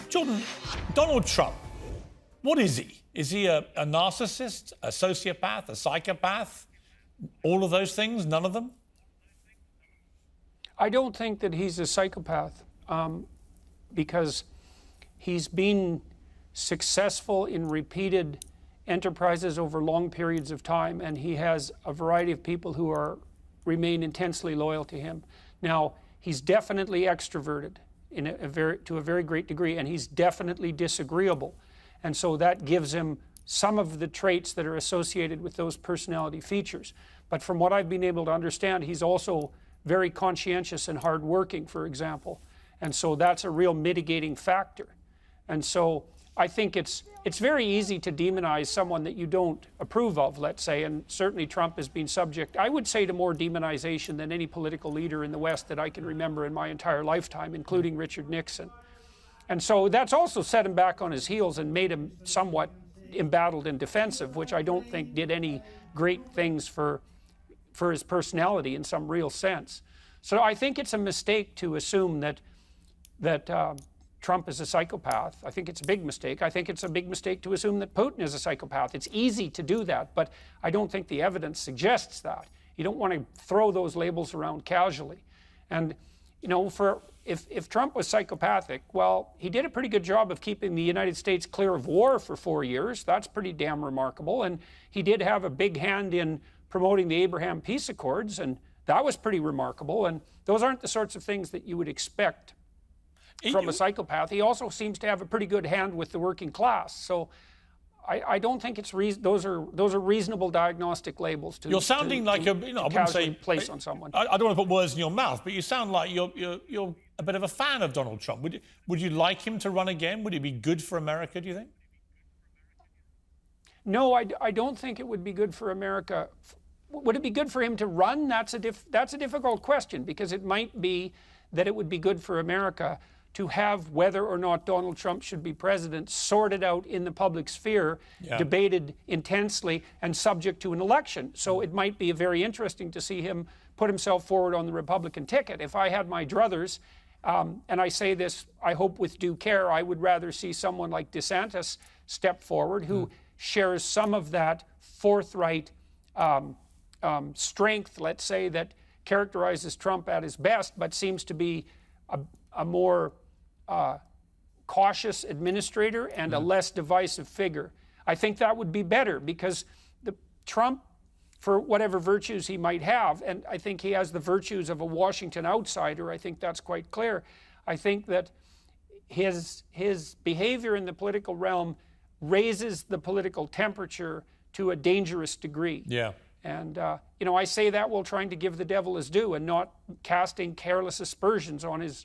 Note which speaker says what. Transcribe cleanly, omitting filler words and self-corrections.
Speaker 1: Jordan, Donald Trump, what is he? Is he a narcissist, a sociopath, a psychopath? All of those things? None of them?
Speaker 2: I don't think that he's a psychopath because he's been successful in repeated enterprises over long periods of time, and he has a variety of people who remain intensely loyal to him. Now, he's definitely extroverted to a very great degree, and he's definitely disagreeable. And so that gives him some of the traits that are associated with those personality features. But from what I've been able to understand, he's also very conscientious and hardworking, for example. And so that's a real mitigating factor. And so I think it's very easy to demonize someone that you don't approve of, let's say, and certainly Trump has been subject, I would say, to more demonization than any political leader in the West that I can remember in my entire lifetime, including Richard Nixon. And so that's also set him back on his heels and made him somewhat embattled and defensive, which I don't think did any great things for his personality in some real sense. So I think it's a mistake to assume that Trump is a psychopath. I think it's a big mistake. I think it's a big mistake to assume that Putin is a psychopath. It's easy to do that, but I don't think the evidence suggests that. You don't want to throw those labels around casually. And, you know, if Trump was psychopathic, well, he did a pretty good job of keeping the United States clear of war for 4 years. That's pretty damn remarkable. And he did have a big hand in promoting the Abraham Peace Accords, and that was pretty remarkable. And those aren't the sorts of things that you would expect from a psychopath. He also seems to have a pretty good hand with the working class. So I don't think it's those are reasonable diagnostic labels to.
Speaker 1: You're sounding like I wouldn't say
Speaker 2: place on someone.
Speaker 1: I don't want to put words in your mouth, but you sound like you're a bit of a fan of Donald Trump. Would you like him to run again? Would it be good for America, do you think?
Speaker 2: No, I don't think it would be good for America. Would it be good for him to run? That's a difficult question, because it might be that it would be good for America to have whether or not Donald Trump should be president sorted out in the public sphere, debated intensely, and subject to an election. So it might be very interesting to see him put himself forward on the Republican ticket. If I had my druthers, and I say this, I hope with due care, I would rather see someone like DeSantis step forward, who shares some of that forthright strength, let's say, that characterizes Trump at his best, but seems to be a more cautious administrator and a less divisive figure. I think that would be better, because Trump, for whatever virtues he might have, and I think he has the virtues of a Washington outsider, I think that's quite clear. I think that his behavior in the political realm raises the political temperature to a dangerous degree.
Speaker 1: Yeah.
Speaker 2: And, I say that while trying to give the devil his due and not casting careless aspersions on his